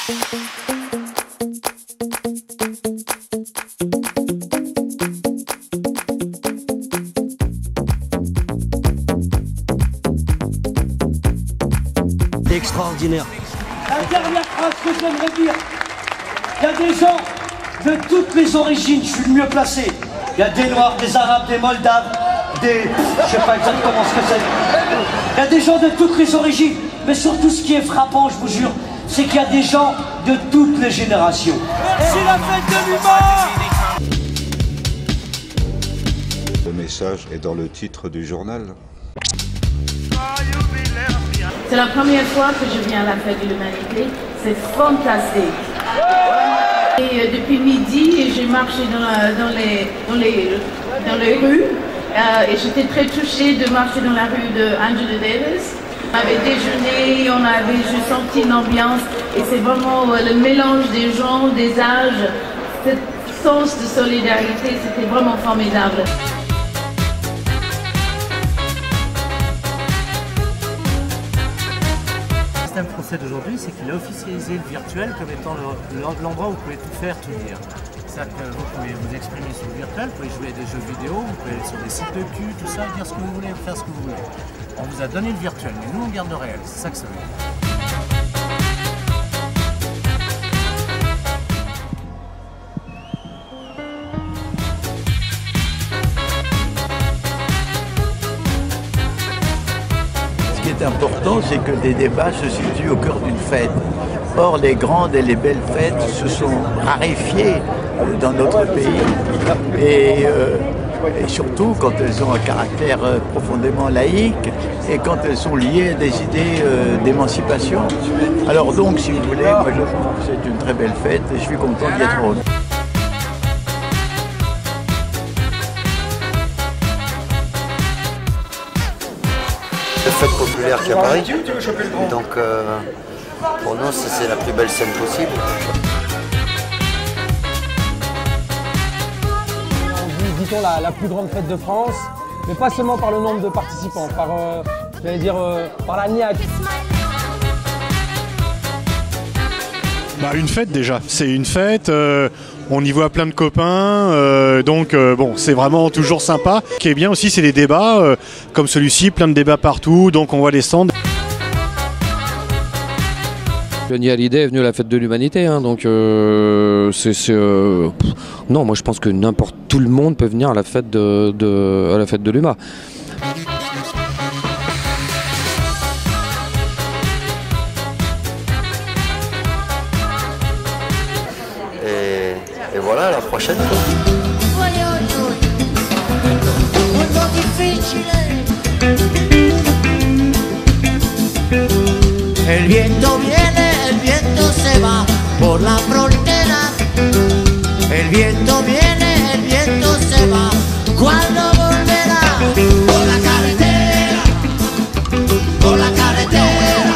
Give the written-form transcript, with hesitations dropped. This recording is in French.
C'est extraordinaire. La dernière phrase que j'aimerais dire, il y a des gens de toutes les origines, je suis le mieux placé. Il y a des Noirs, des Arabes, des Moldaves, des... je sais pas exactement ce que c'est. Il y a des gens de toutes les origines, mais surtout ce qui est frappant, je vous jure, c'est qu'il y a des gens de toutes les générations. C'est la fête de l'humour! Le message est dans le titre du journal. C'est la première fois que je viens à la fête de l'humanité. C'est fantastique. Et depuis midi, j'ai marché dans les rues et j'étais très touchée de marcher dans la rue de Angela Davis. On avait déjeuné, j'ai senti une ambiance et c'est vraiment le mélange des gens, des âges, ce sens de solidarité, c'était vraiment formidable. Le système français d'aujourd'hui, c'est qu'il a officialisé le virtuel comme étant l'endroit où vous pouvez tout faire, tout dire. C'est-à-dire que vous pouvez vous exprimer sur le virtuel, vous pouvez jouer à des jeux vidéo, vous pouvez aller sur des sites de cul, tout ça, dire ce que vous voulez, faire ce que vous voulez. On vous a donné le virtuel, mais nous on garde le réel, c'est ça que ça veut dire. Ce qui est important, c'est que les débats se situent au cœur d'une fête. Or, les grandes et les belles fêtes se sont raréfiées dans notre pays. Et surtout quand elles ont un caractère profondément laïque et quand elles sont liées à des idées d'émancipation. Alors donc, si vous voulez, moi je trouve que c'est une très belle fête et je suis content d'y être heureux. Fête populaire qui à Paris. Donc pour nous c'est la plus belle scène possible. Dit-on la plus grande fête de France, mais pas seulement par le nombre de participants, par la niaque. Une fête déjà, c'est une fête, on y voit plein de copains, donc bon, c'est vraiment toujours sympa. Ce qui est bien aussi, c'est les débats, comme celui-ci, plein de débats partout, donc on voit les stands. Johnny Hallyday est venu à la fête de l'humanité, hein, donc non, moi je pense que tout le monde peut venir à la fête de l'humain. Et voilà, la prochaine. El viento viene, el viento se va por la frontera. El viento viene, el viento se va. Cuando